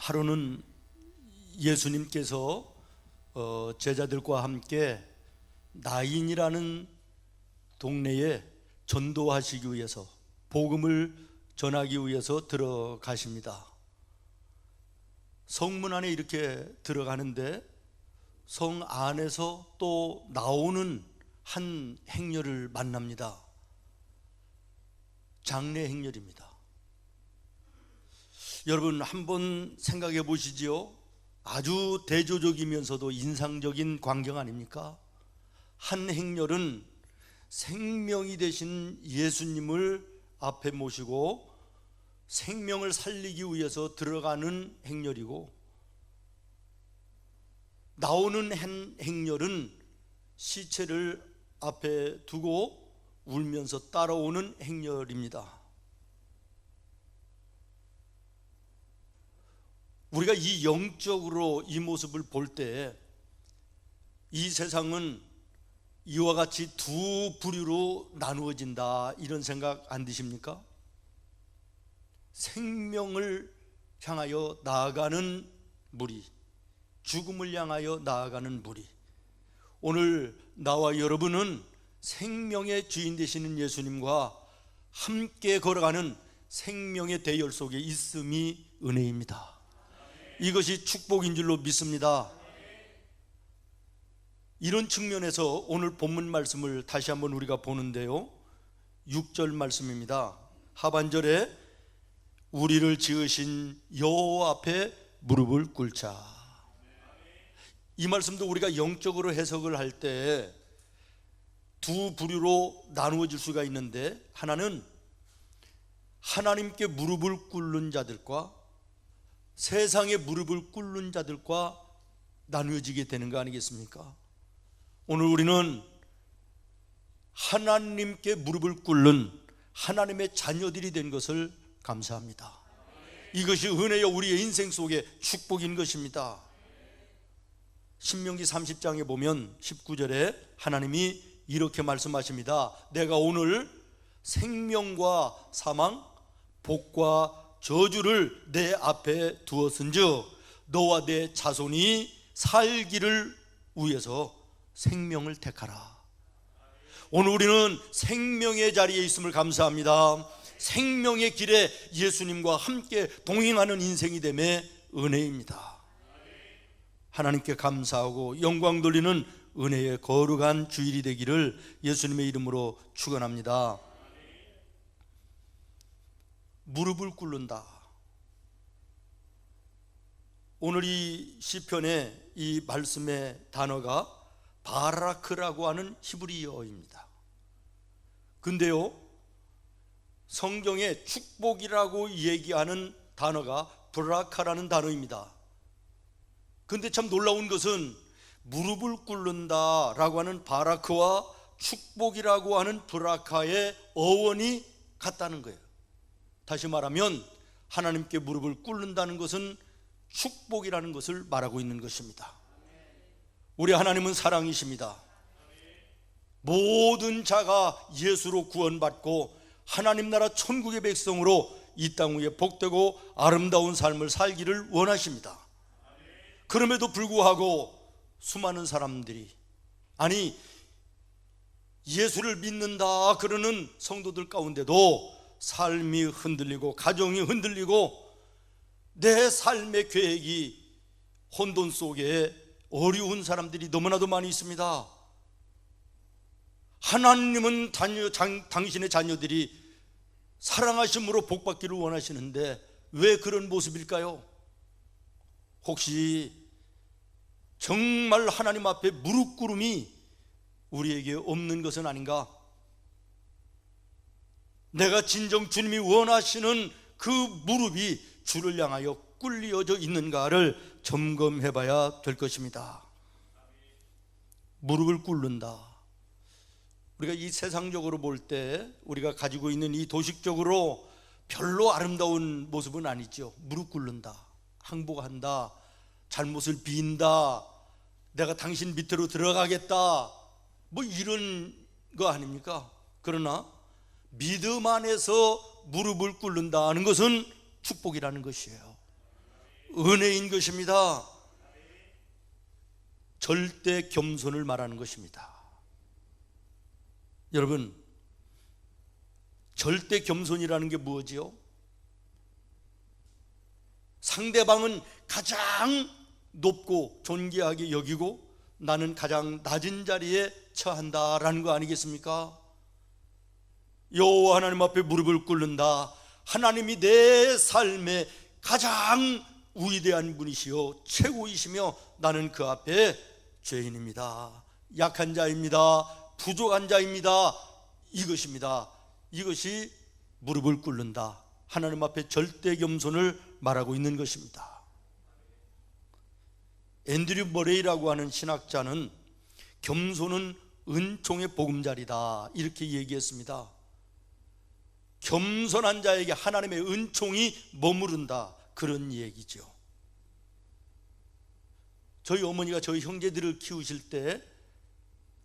하루는 예수님께서 제자들과 함께 나인이라는 동네에 전도하시기 위해서, 복음을 전하기 위해서 들어가십니다. 성문 안에 이렇게 들어가는데 성 안에서 또 나오는 한 행렬을 만납니다. 장례 행렬입니다. 여러분 한번 생각해 보시지요. 아주 대조적이면서도 인상적인 광경 아닙니까? 한 행렬은 생명이 되신 예수님을 앞에 모시고 생명을 살리기 위해서 들어가는 행렬이고, 나오는 한 행렬은 시체를 앞에 두고 울면서 따라오는 행렬입니다. 우리가 이 영적으로 이 모습을 볼 때 이 세상은 이와 같이 두 부류로 나누어진다, 이런 생각 안 드십니까? 생명을 향하여 나아가는 무리, 죽음을 향하여 나아가는 무리. 오늘 나와 여러분은 생명의 주인 되시는 예수님과 함께 걸어가는 생명의 대열 속에 있음이 은혜입니다. 이것이 축복인 줄로 믿습니다. 이런 측면에서 오늘 본문 말씀을 다시 한번 우리가 보는데요, 6절 말씀입니다. 하반절에 우리를 지으신 여호와 앞에 무릎을 꿇자. 이 말씀도 우리가 영적으로 해석을 할 때 두 부류로 나누어질 수가 있는데, 하나는 하나님께 무릎을 꿇는 자들과 세상에 무릎을 꿇는 자들과 나누어지게 되는 거 아니겠습니까? 오늘 우리는 하나님께 무릎을 꿇는 하나님의 자녀들이 된 것을 감사합니다. 이것이 은혜여 우리의 인생 속에 축복인 것입니다. 신명기 30장에 보면 19절에 하나님이 이렇게 말씀하십니다. 내가 오늘 생명과 사망, 복과 저주를 내 앞에 두었은즉 너와 내 자손이 살기를 위해서 생명을 택하라. 오늘 우리는 생명의 자리에 있음을 감사합니다. 생명의 길에 예수님과 함께 동행하는 인생이 됨의 은혜입니다. 하나님께 감사하고 영광 돌리는 은혜의 거룩한 주일이 되기를 예수님의 이름으로 축원합니다. 무릎을 꿇는다. 오늘 이 시편의 이 말씀의 단어가 바라크라고 하는 히브리어입니다. 근데요, 성경에 축복이라고 얘기하는 단어가 브라카라는 단어입니다. 근데 참 놀라운 것은 무릎을 꿇는다 라고 하는 바라크와 축복이라고 하는 브라카의 어원이 같다는 거예요. 다시 말하면 하나님께 무릎을 꿇는다는 것은 축복이라는 것을 말하고 있는 것입니다. 우리 하나님은 사랑이십니다. 모든 자가 예수로 구원받고 하나님 나라 천국의 백성으로 이 땅 위에 복되고 아름다운 삶을 살기를 원하십니다. 그럼에도 불구하고 수많은 사람들이, 아니 예수를 믿는다 그러는 성도들 가운데도 삶이 흔들리고 가정이 흔들리고 내 삶의 계획이 혼돈 속에 어려운 사람들이 너무나도 많이 있습니다. 하나님은 당신의 자녀들이 사랑하심으로 복받기를 원하시는데 왜 그런 모습일까요? 혹시 정말 하나님 앞에 무릎 꿇음이 우리에게 없는 것은 아닌가? 내가 진정 주님이 원하시는 그 무릎이 주를 향하여 꿇려져 있는가를 점검해 봐야 될 것입니다. 무릎을 꿇는다. 우리가 이 세상적으로 볼 때 우리가 가지고 있는 이 도식적으로 별로 아름다운 모습은 아니죠. 무릎 꿇는다, 항복한다, 잘못을 빈다, 내가 당신 밑으로 들어가겠다, 뭐 이런 거 아닙니까? 그러나 믿음 안에서 무릎을 꿇는다는 것은 축복이라는 것이에요. 은혜인 것입니다. 절대 겸손을 말하는 것입니다. 여러분, 절대 겸손이라는 게 무엇이요? 상대방은 가장 높고 존귀하게 여기고 나는 가장 낮은 자리에 처한다라는 거 아니겠습니까? 여호와 하나님 앞에 무릎을 꿇는다. 하나님이 내 삶의 가장 위대한 분이시요 최고이시며 나는 그 앞에 죄인입니다. 약한 자입니다. 부족한 자입니다. 이것입니다. 이것이 무릎을 꿇는다. 하나님 앞에 절대 겸손을 말하고 있는 것입니다. 앤드류 머레이라고 하는 신학자는 겸손은 은총의 보금자리다 이렇게 얘기했습니다. 겸손한 자에게 하나님의 은총이 머무른다, 그런 얘기죠. 저희 어머니가 저희 형제들을 키우실 때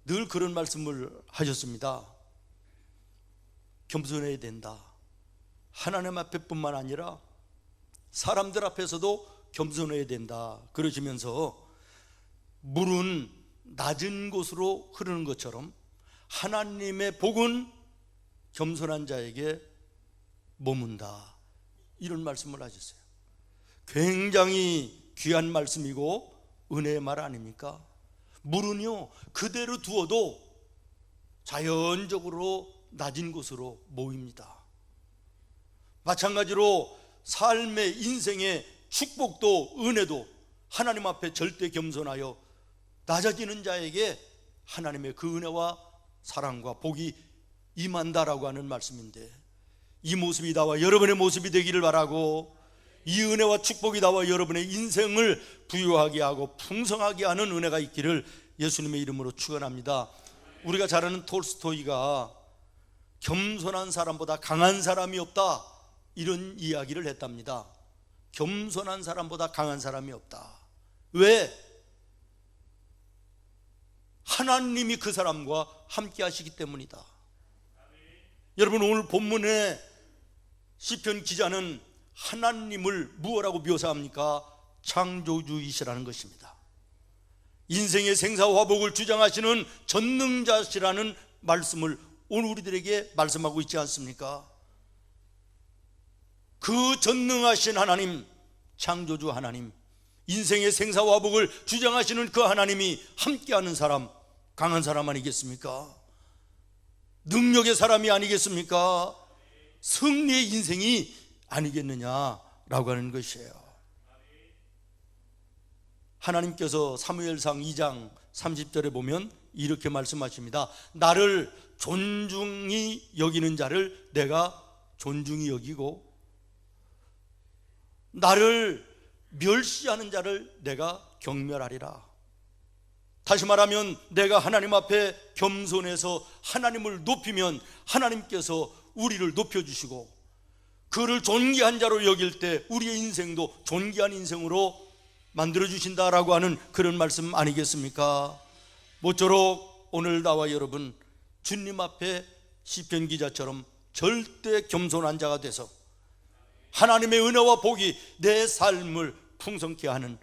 늘 그런 말씀을 하셨습니다. 겸손해야 된다. 하나님 앞에뿐만 아니라 사람들 앞에서도 겸손해야 된다 그러시면서 물은 낮은 곳으로 흐르는 것처럼 하나님의 복은 겸손한 자에게 머문다, 이런 말씀을 하셨어요. 굉장히 귀한 말씀이고 은혜의 말 아닙니까? 물은요 그대로 두어도 자연적으로 낮은 곳으로 모입니다. 마찬가지로 삶의 인생의 축복도 은혜도 하나님 앞에 절대 겸손하여 낮아지는 자에게 하나님의 그 은혜와 사랑과 복이 임한다라고 하는 말씀인데, 이 모습이 나와 여러분의 모습이 되기를 바라고, 이 은혜와 축복이 나와 여러분의 인생을 부유하게 하고 풍성하게 하는 은혜가 있기를 예수님의 이름으로 축원합니다. 우리가 잘 아는 톨스토이가 겸손한 사람보다 강한 사람이 없다, 이런 이야기를 했답니다. 겸손한 사람보다 강한 사람이 없다. 왜? 하나님이 그 사람과 함께 하시기 때문이다. 여러분, 오늘 본문의 시편 기자는 하나님을 무엇라고 묘사합니까? 창조주이시라는 것입니다. 인생의 생사화복을 주장하시는 전능자시라는 말씀을 오늘 우리들에게 말씀하고 있지 않습니까? 그 전능하신 하나님, 창조주 하나님, 인생의 생사화복을 주장하시는 그 하나님이 함께하는 사람, 강한 사람 아니겠습니까? 능력의 사람이 아니겠습니까? 승리의 인생이 아니겠느냐라고 하는 것이에요. 하나님께서 사무엘상 2장 30절에 보면 이렇게 말씀하십니다. 나를 존중히 여기는 자를 내가 존중히 여기고 나를 멸시하는 자를 내가 경멸하리라. 다시 말하면 내가 하나님 앞에 겸손해서 하나님을 높이면 하나님께서 우리를 높여주시고 그를 존귀한 자로 여길 때 우리의 인생도 존귀한 인생으로 만들어주신다라고 하는 그런 말씀 아니겠습니까? 모쪼록 오늘 나와 여러분 주님 앞에 시편 기자처럼 절대 겸손한 자가 돼서 하나님의 은혜와 복이 내 삶을 풍성케 하는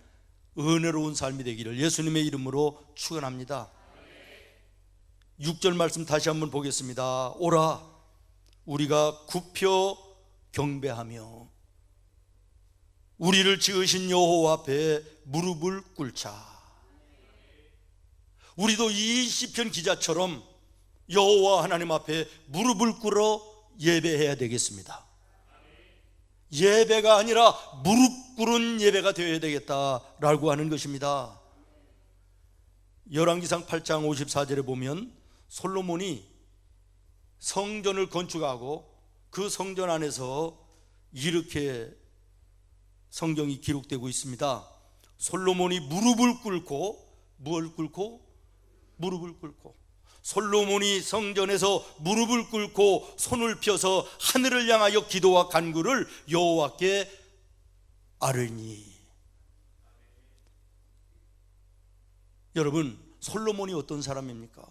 은혜로운 삶이 되기를 예수님의 이름으로 축원합니다. 6절 말씀 다시 한번 보겠습니다. 오라 우리가 굽혀 경배하며 우리를 지으신 여호와 앞에 무릎을 꿇자. 우리도 이 시편 기자처럼 여호와 하나님 앞에 무릎을 꿇어 예배해야 되겠습니다. 예배가 아니라 무릎 꿇은 예배가 되어야 되겠다라고 하는 것입니다. 열왕기상 8장 54절에 보면 솔로몬이 성전을 건축하고 그 성전 안에서 이렇게 성경이 기록되고 있습니다. 솔로몬이 무릎을 꿇고, 무엇을 꿇고? 무릎을 꿇고, 솔로몬이 성전에서 무릎을 꿇고 손을 펴서 하늘을 향하여 기도와 간구를 여호와께 아뢰니. 여러분, 솔로몬이 어떤 사람입니까?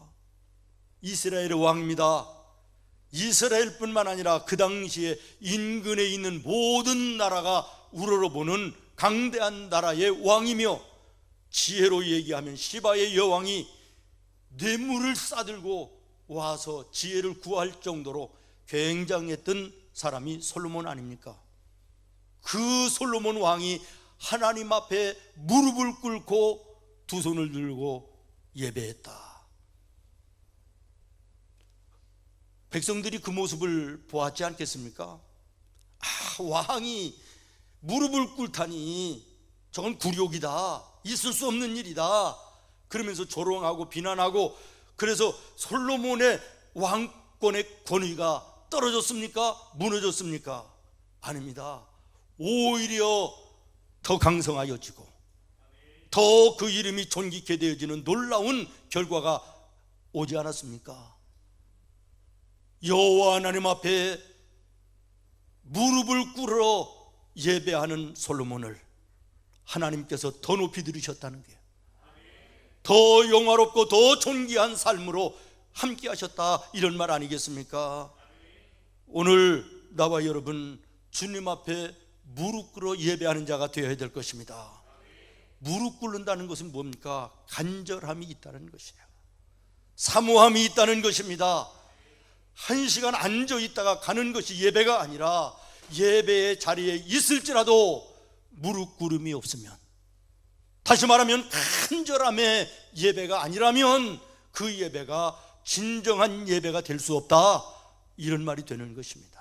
이스라엘의 왕입니다. 이스라엘뿐만 아니라 그 당시에 인근에 있는 모든 나라가 우러러보는 강대한 나라의 왕이며, 지혜로 얘기하면 시바의 여왕이 뇌물을 싸들고 와서 지혜를 구할 정도로 굉장했던 사람이 솔로몬 아닙니까? 그 솔로몬 왕이 하나님 앞에 무릎을 꿇고 두 손을 들고 예배했다. 백성들이 그 모습을 보았지 않겠습니까? 왕이 무릎을 꿇다니 저건 굴욕이다, 있을 수 없는 일이다, 그러면서 조롱하고 비난하고, 그래서 솔로몬의 왕권의 권위가 떨어졌습니까? 무너졌습니까? 아닙니다. 오히려 더 강성하여지고 더 그 이름이 존귀케 되어지는 놀라운 결과가 오지 않았습니까? 여호와 하나님 앞에 무릎을 꿇어 예배하는 솔로몬을 하나님께서 더 높이 들으셨다는 게, 더 영화롭고 더 존귀한 삶으로 함께 하셨다, 이런 말 아니겠습니까? 오늘 나와 여러분 주님 앞에 무릎 꿇어 예배하는 자가 되어야 될 것입니다. 무릎 꿇는다는 것은 뭡니까? 간절함이 있다는 것이에요. 사모함이 있다는 것입니다. 한 시간 앉아 있다가 가는 것이 예배가 아니라, 예배의 자리에 있을지라도 무릎 꿇음이 없으면, 다시 말하면 간절함의 예배가 아니라면 그 예배가 진정한 예배가 될 수 없다, 이런 말이 되는 것입니다.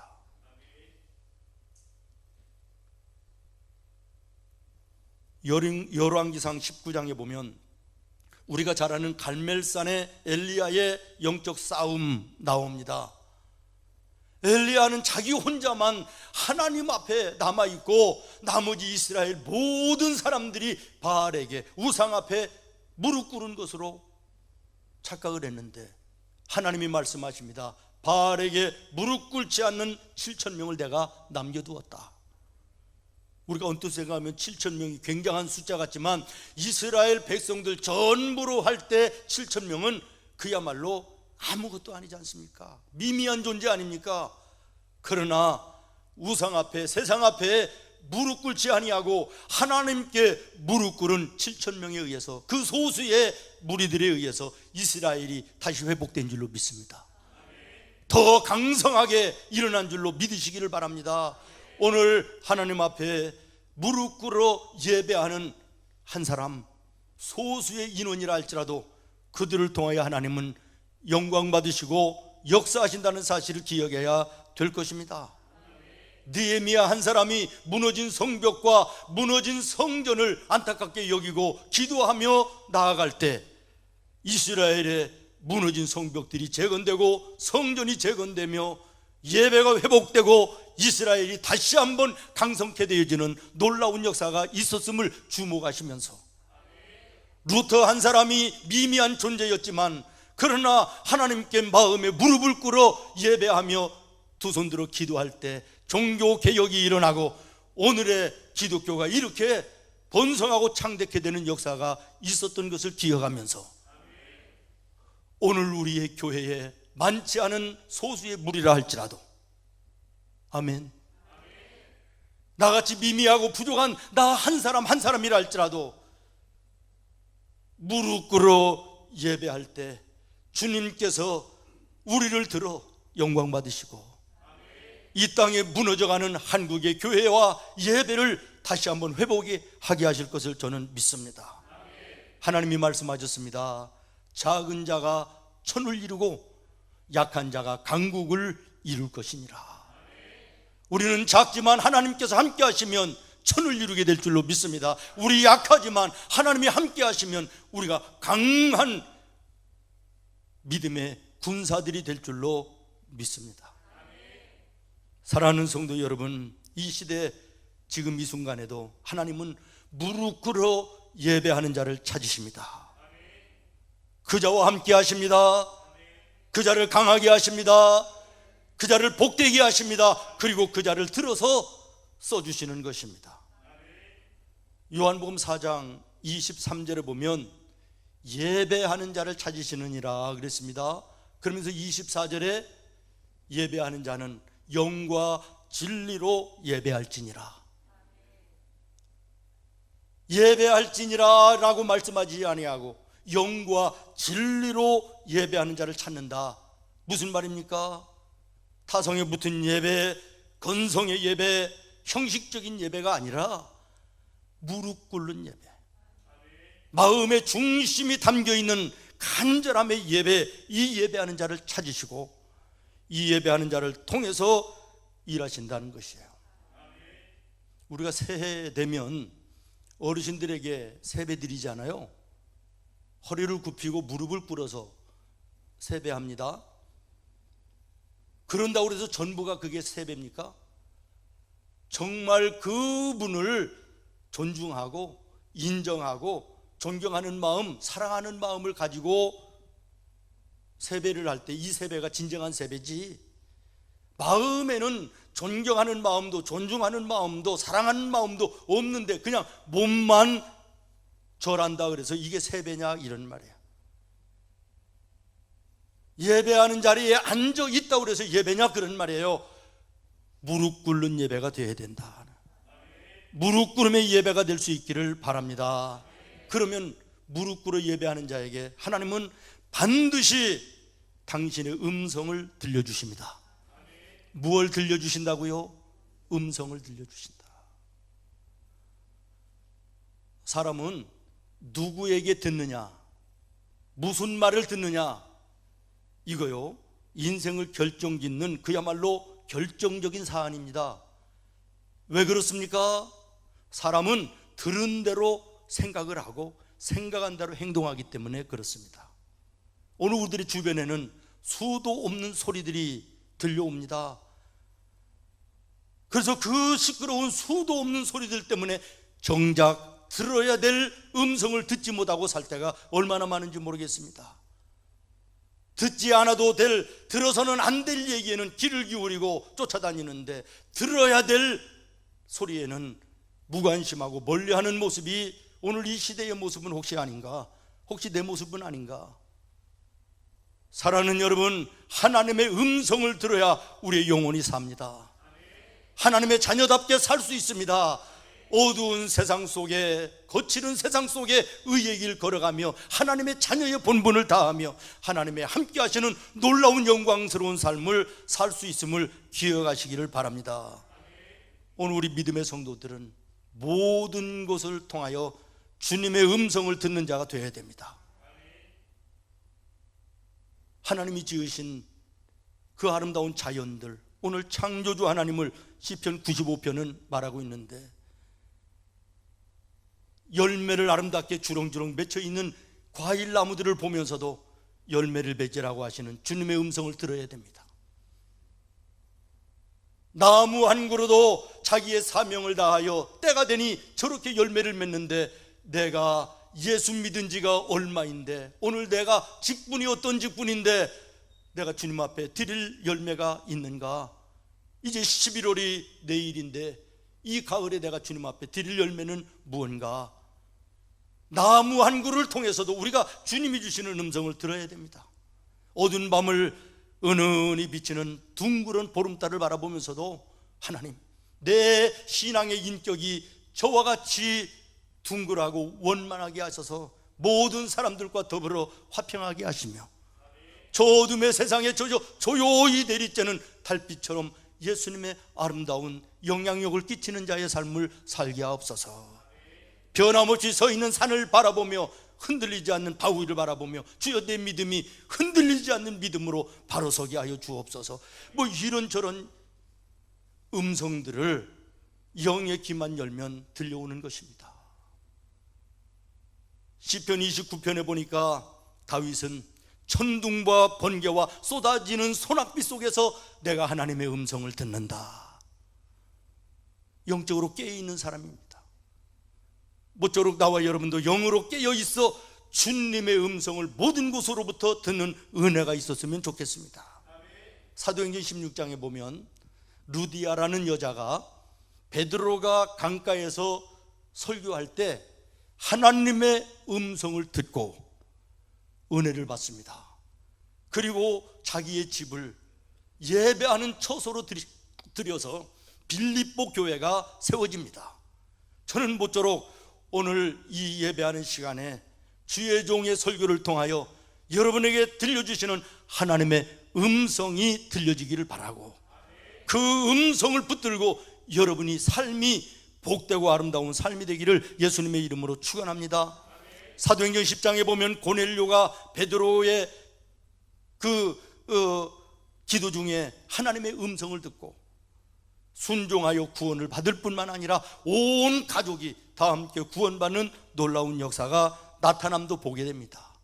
열왕기상 19장에 보면 우리가 잘 아는 갈멜산의 엘리야의 영적 싸움 나옵니다. 엘리야는 자기 혼자만 하나님 앞에 남아있고 나머지 이스라엘 모든 사람들이 바알에게, 우상 앞에 무릎 꿇은 것으로 착각을 했는데, 하나님이 말씀하십니다. 바알에게 무릎 꿇지 않는 7,000명을 내가 남겨두었다. 우리가 언뜻 생각하면 7,000명이 굉장한 숫자 같지만, 이스라엘 백성들 전부로 할 때 7,000명은 그야말로 아무것도 아니지 않습니까? 미미한 존재 아닙니까? 그러나 우상 앞에, 세상 앞에 무릎 꿇지 아니하고 하나님께 무릎 꿇은 7,000명에 의해서, 그 소수의 무리들에 의해서 이스라엘이 다시 회복된 줄로 믿습니다. 더 강성하게 일어난 줄로 믿으시기를 바랍니다. 오늘 하나님 앞에 무릎 꿇어 예배하는 한 사람, 소수의 인원이라 할지라도 그들을 통하여 하나님은 영광 받으시고 역사하신다는 사실을 기억해야 될 것입니다. 느헤미야 한 사람이 무너진 성벽과 무너진 성전을 안타깝게 여기고 기도하며 나아갈 때, 이스라엘의 무너진 성벽들이 재건되고 성전이 재건되며 예배가 회복되고 이스라엘이 다시 한번 강성케 되어지는 놀라운 역사가 있었음을 주목하시면서, 루터 한 사람이 미미한 존재였지만 그러나 하나님께 마음에 무릎을 꿇어 예배하며 두 손 들어 기도할 때 종교 개혁이 일어나고 오늘의 기독교가 이렇게 번성하고 창대케 되는 역사가 있었던 것을 기억하면서, 오늘 우리의 교회에 많지 않은 소수의 무리라 할지라도, 아멘, 나같이 미미하고 부족한 나 한 사람 한 사람이라 할지라도 무릎 꿇어 예배할 때 주님께서 우리를 들어 영광 받으시고 이 땅에 무너져가는 한국의 교회와 예배를 다시 한번 회복하게 하실 것을 저는 믿습니다. 하나님이 말씀하셨습니다. 작은 자가 천을 이루고 약한 자가 강국을 이룰 것이니라. 우리는 작지만 하나님께서 함께 하시면 천을 이루게 될 줄로 믿습니다. 우리 약하지만 하나님이 함께 하시면 우리가 강한 믿음의 군사들이 될 줄로 믿습니다. 사랑하는 성도 여러분, 이 시대 지금 이 순간에도 하나님은 무릎 꿇어 예배하는 자를 찾으십니다. 그 자와 함께 하십니다. 그 자를 강하게 하십니다. 그 자를 복되게 하십니다. 그리고 그 자를 들어서 써주시는 것입니다. 요한복음 4장 23절에 보면 예배하는 자를 찾으시느니라 그랬습니다. 그러면서 24절에 예배하는 자는 영과 진리로 예배할지니라. 예배할지니라 라고 말씀하지 아니하고 영과 진리로 예배하는 자를 찾는다. 무슨 말입니까? 타성에 붙은 예배, 건성의 예배, 형식적인 예배가 아니라 무릎 꿇는 예배, 마음의 중심이 담겨있는 간절함의 예배, 이 예배하는 자를 찾으시고 이 예배하는 자를 통해서 일하신다는 것이에요. 우리가 새해 되면 어르신들에게 세배 드리잖아요. 허리를 굽히고 무릎을 꿇어서 세배합니다. 그런다고 해서 전부가 그게 세배입니까? 정말 그분을 존중하고 인정하고 존경하는 마음, 사랑하는 마음을 가지고 세배를 할 때 이 세배가 진정한 세배지, 마음에는 존경하는 마음도 존중하는 마음도 사랑하는 마음도 없는데 그냥 몸만 절한다 그래서 이게 세배냐, 이런 말이야. 예배하는 자리에 앉아 있다고 그래서 예배냐, 그런 말이에요. 무릎 꿇는 예배가 되어야 된다. 무릎 꿇음의 예배가 될 수 있기를 바랍니다. 그러면 무릎 꿇어 예배하는 자에게 하나님은 반드시 당신의 음성을 들려주십니다. 무엇을 들려주신다고요? 음성을 들려주신다. 사람은 누구에게 듣느냐, 무슨 말을 듣느냐, 이거요, 인생을 결정짓는 그야말로 결정적인 사안입니다. 왜 그렇습니까? 사람은 들은 대로 생각을 하고 생각한 대로 행동하기 때문에 그렇습니다. 오늘 우리들의 주변에는 수도 없는 소리들이 들려옵니다. 그래서 그 시끄러운 수도 없는 소리들 때문에 정작 들어야 될 음성을 듣지 못하고 살 때가 얼마나 많은지 모르겠습니다. 듣지 않아도 될, 들어서는 안 될 얘기에는 귀를 기울이고 쫓아다니는데 들어야 될 소리에는 무관심하고 멀리하는 모습이 오늘 이 시대의 모습은 혹시 아닌가? 혹시 내 모습은 아닌가? 사랑하는 여러분, 하나님의 음성을 들어야 우리의 영혼이 삽니다. 하나님의 자녀답게 살 수 있습니다. 어두운 세상 속에, 거칠은 세상 속에 의의 길 걸어가며 하나님의 자녀의 본분을 다하며 하나님의 함께 하시는 놀라운 영광스러운 삶을 살 수 있음을 기억하시기를 바랍니다. 오늘 우리 믿음의 성도들은 모든 것을 통하여 주님의 음성을 듣는 자가 되어야 됩니다. 하나님이 지으신 그 아름다운 자연들, 오늘 창조주 하나님을 시편 95편은 말하고 있는데, 열매를 아름답게 주렁주렁 맺혀 있는 과일 나무들을 보면서도 열매를 맺으라고 하시는 주님의 음성을 들어야 됩니다. 나무 한 그루도 자기의 사명을 다하여 때가 되니 저렇게 열매를 맺는데, 내가 예수 믿은 지가 얼마인데, 오늘 내가 직분이 어떤 직분인데 내가 주님 앞에 드릴 열매가 있는가? 이제 11월이 내일인데 이 가을에 내가 주님 앞에 드릴 열매는 무언가? 나무 한 그루를 통해서도 우리가 주님이 주시는 음성을 들어야 됩니다. 어두운 밤을 은은히 비치는 둥그런 보름달을 바라보면서도 하나님, 내 신앙의 인격이 저와 같이 둥글하고 원만하게 하셔서 모든 사람들과 더불어 화평하게 하시며 저 어둠의 세상에 조용히 내리쬐는 달빛처럼 예수님의 아름다운 영향력을 끼치는 자의 삶을 살게 하옵소서. 변함없이 서 있는 산을 바라보며 흔들리지 않는 바위를 바라보며 주여 내 믿음이 흔들리지 않는 믿음으로 바로 서게 하여 주옵소서. 뭐 이런저런 음성들을 영의 귀만 열면 들려오는 것입니다. 시편 29편에 보니까 다윗은 천둥과 번개와 쏟아지는 소낙비 속에서 내가 하나님의 음성을 듣는다. 영적으로 깨어있는 사람입니다. 모쪼록 나와 여러분도 영으로 깨어있어 주님의 음성을 모든 곳으로부터 듣는 은혜가 있었으면 좋겠습니다. 사도행전 16장에 보면 루디아라는 여자가 베드로가 강가에서 설교할 때 하나님의 음성을 듣고 은혜를 받습니다. 그리고 자기의 집을 예배하는 처소로 들여서 빌립보 교회가 세워집니다. 저는 모쪼록 오늘 이 예배하는 시간에 주의 종의 설교를 통하여 여러분에게 들려주시는 하나님의 음성이 들려지기를 바라고, 그 음성을 붙들고 여러분이 삶이 복되고 아름다운 삶이 되기를 예수님의 이름으로 축원합니다. 사도행전 10장에 보면 고넬료가 베드로의 기도 중에 하나님의 음성을 듣고 순종하여 구원을 받을 뿐만 아니라 온 가족이 다 함께 구원받는 놀라운 역사가 나타남도 보게 됩니다.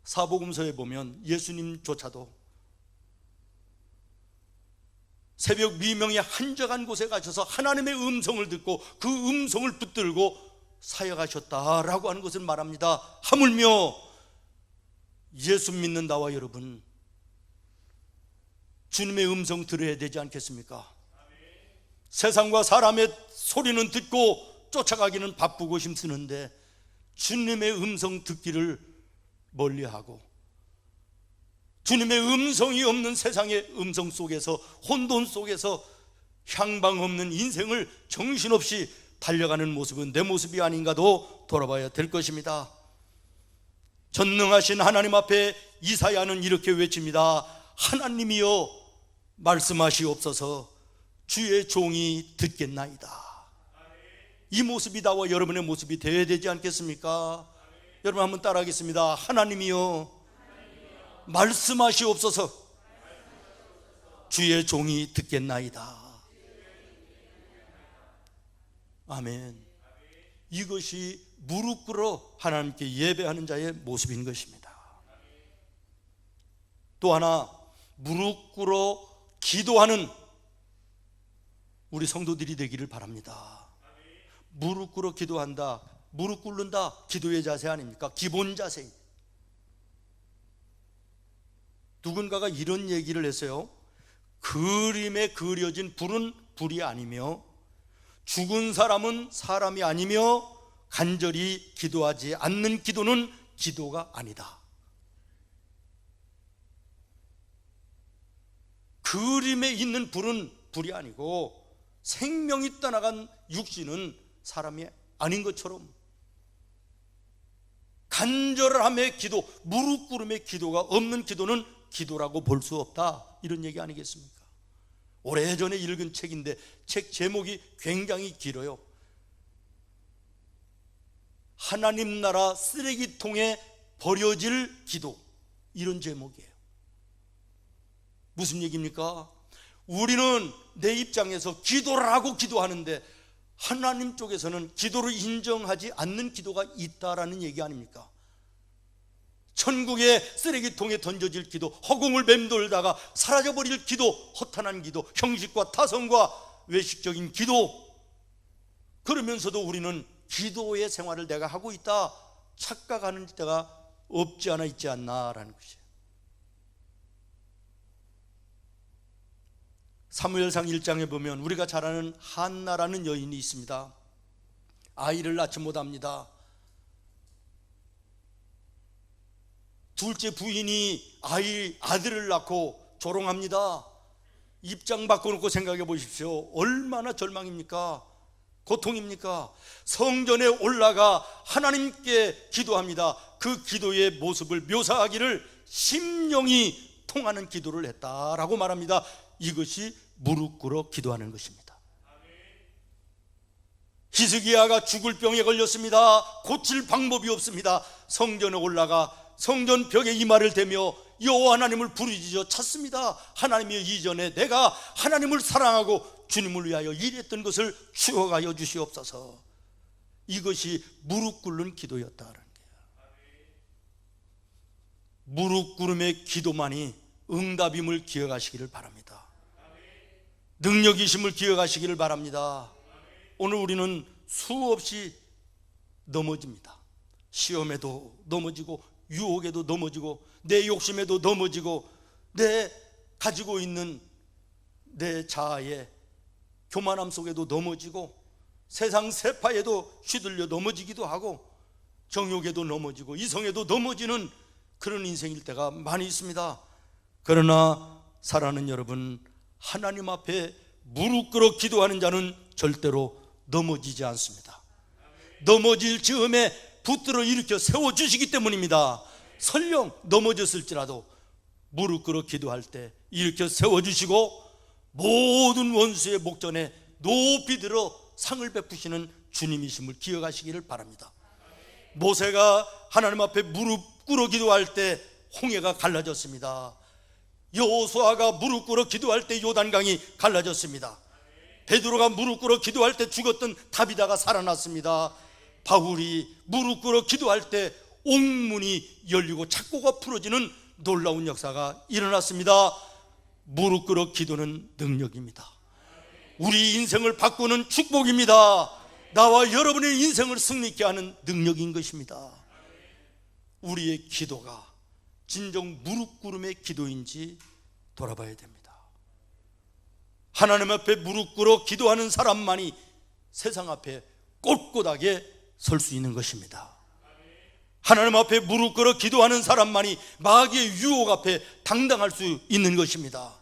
사복음서에 보면 예수님조차도 새벽 미명에 한적한 곳에 가셔서 하나님의 음성을 듣고 그 음성을 붙들고 사역하셨다라고 하는 것을 말합니다. 하물며 예수 믿는 나와 여러분, 주님의 음성 들어야 되지 않겠습니까? 세상과 사람의 소리는 듣고 쫓아가기는 바쁘고 힘쓰는데 주님의 음성 듣기를 멀리하고 주님의 음성이 없는 세상의 음성 속에서, 혼돈 속에서 향방 없는 인생을 정신없이 달려가는 모습은 내 모습이 아닌가도 돌아봐야 될 것입니다. 전능하신 하나님 앞에 이사야는 이렇게 외칩니다. 하나님이여 말씀하시옵소서, 주의 종이 듣겠나이다. 이 모습이 나와 여러분의 모습이 되어야 되지 않겠습니까? 여러분 한번 따라하겠습니다. 하나님이여 말씀하시옵소서, 주의 종이 듣겠나이다. 아멘. 이것이 무릎 꿇어 하나님께 예배하는 자의 모습인 것입니다. 또 하나, 무릎 꿇어 기도하는 우리 성도들이 되기를 바랍니다. 무릎 꿇어 기도한다, 무릎 꿇는다, 기도의 자세 아닙니까? 기본 자세. 누군가가 이런 얘기를 했어요. 그림에 그려진 불은 불이 아니며 죽은 사람은 사람이 아니며 간절히 기도하지 않는 기도는 기도가 아니다. 그림에 있는 불은 불이 아니고 생명이 떠나간 육신은 사람이 아닌 것처럼 간절함의 기도, 무릎 꿇음의 기도가 없는 기도는 기도라고 볼 수 없다, 이런 얘기 아니겠습니까? 오래전에 읽은 책인데 책 제목이 굉장히 길어요. 하나님 나라 쓰레기통에 버려질 기도, 이런 제목이에요. 무슨 얘기입니까? 우리는 내 입장에서 기도를 하고 기도하는데 하나님 쪽에서는 기도를 인정하지 않는 기도가 있다라는 얘기 아닙니까? 천국의 쓰레기통에 던져질 기도, 허공을 맴돌다가 사라져버릴 기도, 허탄한 기도, 형식과 타성과 외식적인 기도, 그러면서도 우리는 기도의 생활을 내가 하고 있다 착각하는 때가 없지 않아 있지 않나라는 것이에요. 사무엘상 1장에 보면 우리가 잘 아는 한나라는 여인이 있습니다. 아이를 낳지 못합니다. 둘째 부인이 아들을 낳고 조롱합니다. 입장 바꿔놓고 생각해 보십시오. 얼마나 절망입니까? 고통입니까? 성전에 올라가 하나님께 기도합니다. 그 기도의 모습을 묘사하기를 심령이 통하는 기도를 했다라고 말합니다. 이것이 무릎 꿇어 기도하는 것입니다. 히스기야가 죽을 병에 걸렸습니다. 고칠 방법이 없습니다. 성전에 올라가 성전 벽에 이마를 대며 여호와 하나님을 부르짖어 찾습니다. 하나님이여, 이전에 내가 하나님을 사랑하고 주님을 위하여 일했던 것을 추억하여 주시옵소서. 이것이 무릎 꿇는 기도였다는 거예요. 무릎 꿇음의 기도만이 응답임을 기억하시기를 바랍니다. 능력이심을 기억하시기를 바랍니다. 오늘 우리는 수없이 넘어집니다. 시험에도 넘어지고 유혹에도 넘어지고 내 욕심에도 넘어지고 내 가지고 있는 내 자아의 교만함 속에도 넘어지고 세상 세파에도 휘둘려 넘어지기도 하고 정욕에도 넘어지고 이성에도 넘어지는 그런 인생일 때가 많이 있습니다. 그러나 사랑하는 여러분, 하나님 앞에 무릎 꿇어 기도하는 자는 절대로 넘어지지 않습니다. 넘어질 즈음에 붙들어 일으켜 세워주시기 때문입니다. 설령 넘어졌을지라도 무릎 꿇어 기도할 때 일으켜 세워주시고 모든 원수의 목전에 높이 들어 상을 베푸시는 주님이심을 기억하시기를 바랍니다. 모세가 하나님 앞에 무릎 꿇어 기도할 때 홍해가 갈라졌습니다. 여호수아가 무릎 꿇어 기도할 때 요단강이 갈라졌습니다. 베드로가 무릎 꿇어 기도할 때 죽었던 다비다가 살아났습니다. 바울이 무릎 꿇어 기도할 때 옥문이 열리고 착고가 풀어지는 놀라운 역사가 일어났습니다. 무릎 꿇어 기도는 능력입니다. 우리 인생을 바꾸는 축복입니다. 나와 여러분의 인생을 승리케 하는 능력인 것입니다. 우리의 기도가 진정 무릎 꿇음의 기도인지 돌아봐야 됩니다. 하나님 앞에 무릎 꿇어 기도하는 사람만이 세상 앞에 꼿꼿하게 설 수 있는 것입니다. 하나님 앞에 무릎 꿇어 기도하는 사람만이 마귀의 유혹 앞에 당당할 수 있는 것입니다.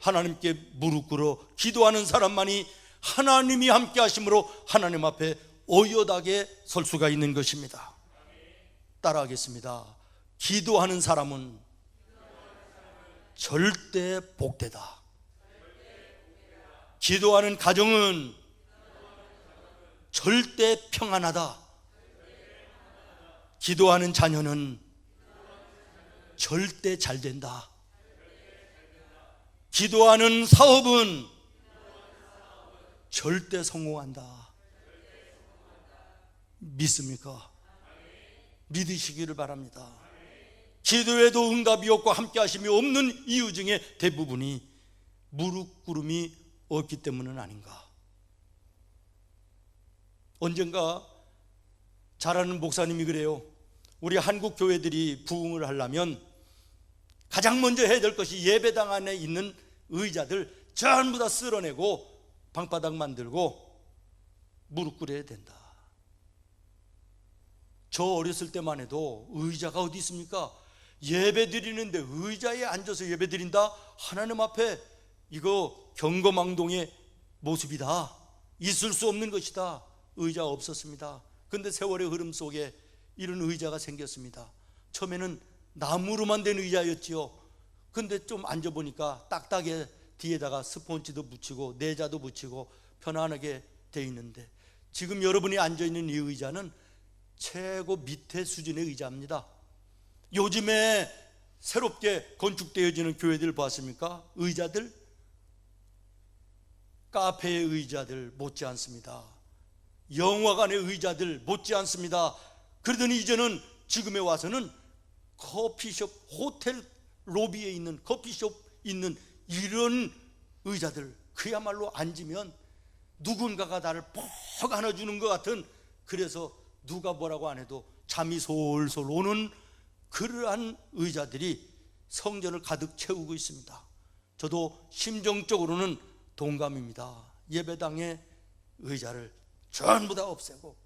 하나님께 무릎 꿇어 기도하는 사람만이 하나님이 함께 하심으로 하나님 앞에 오요하게 설 수가 있는 것입니다. 따라하겠습니다. 기도하는 사람은 절대 복되다. 기도하는 가정은 절대 평안하다. 기도하는 자녀는 절대 잘 된다. 기도하는 사업은 절대 성공한다. 믿습니까? 믿으시기를 바랍니다. 기도에도 응답이 없고 함께 하심이 없는 이유 중에 대부분이 무릎 꿇음이 없기 때문은 아닌가. 언젠가 잘 아는 목사님이 그래요. 우리 한국 교회들이 부흥을 하려면 가장 먼저 해야 될 것이 예배당 안에 있는 의자들 전부 다 쓸어내고 방바닥 만들고 무릎 꿇어야 된다. 저 어렸을 때만 해도 의자가 어디 있습니까? 예배 드리는데 의자에 앉아서 예배 드린다? 하나님 앞에 이거 경거망동의 모습이다. 있을 수 없는 것이다. 의자 없었습니다. 그런데 세월의 흐름 속에 이런 의자가 생겼습니다. 처음에는 나무로만 된 의자였지요. 근데 좀 앉아보니까 딱딱해 뒤에다가 스폰지도 붙이고 내자도 붙이고 편안하게 돼 있는데, 지금 여러분이 앉아있는 이 의자는 최고 밑에 수준의 의자입니다. 요즘에 새롭게 건축되어지는 교회들 봤습니까? 의자들, 카페의 의자들 못지 않습니다. 영화관의 의자들 못지 않습니다. 그러더니 이제는 지금에 와서는 커피숍, 호텔 로비에 있는 커피숍 있는 이런 의자들, 그야말로 앉으면 누군가가 나를 퍽 안아주는 것 같은, 그래서 누가 뭐라고 안 해도 잠이 솔솔 오는 그러한 의자들이 성전을 가득 채우고 있습니다. 저도 심정적으로는 동감입니다. 예배당의 의자를 전부 다 없애고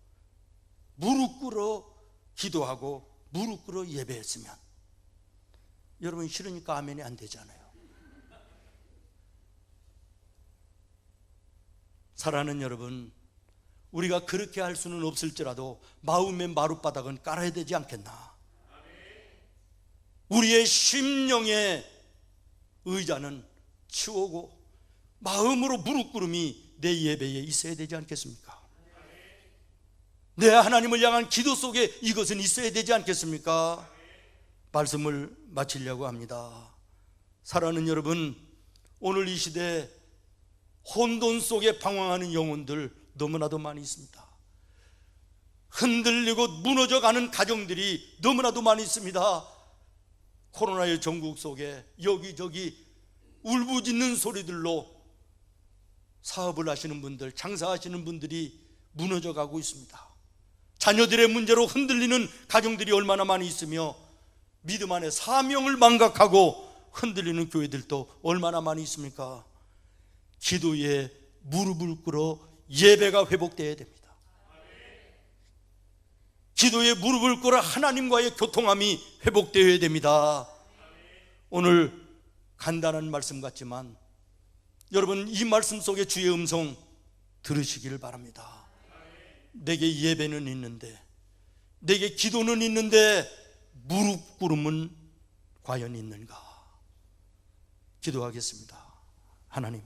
무릎 꿇어 기도하고 무릎 꿇어 예배했으면, 여러분 싫으니까 아멘이 안 되잖아요. 사랑하는 여러분, 우리가 그렇게 할 수는 없을지라도 마음의 마룻바닥은 깔아야 되지 않겠나. 우리의 심령의 의자는 치우고 마음으로 무릎 꿇음이 내 예배에 있어야 되지 않겠습니까? 내 하나님을 향한 기도 속에 이것은 있어야 되지 않겠습니까? 말씀을 마치려고 합니다. 사랑하는 여러분, 오늘 이 시대 혼돈 속에 방황하는 영혼들 너무나도 많이 있습니다. 흔들리고 무너져가는 가정들이 너무나도 많이 있습니다. 코로나의 전국 속에 여기저기 울부짖는 소리들로 사업을 하시는 분들, 장사하시는 분들이 무너져가고 있습니다. 자녀들의 문제로 흔들리는 가정들이 얼마나 많이 있으며, 믿음 안에 사명을 망각하고 흔들리는 교회들도 얼마나 많이 있습니까? 기도에 무릎을 꿇어 예배가 회복되어야 됩니다. 기도에 무릎을 꿇어 하나님과의 교통함이 회복되어야 됩니다. 오늘 간단한 말씀 같지만 여러분, 이 말씀 속에 주의 음성 들으시기를 바랍니다. 내게 예배는 있는데, 내게 기도는 있는데 무릎 꿇음은 과연 있는가? 기도하겠습니다. 하나님,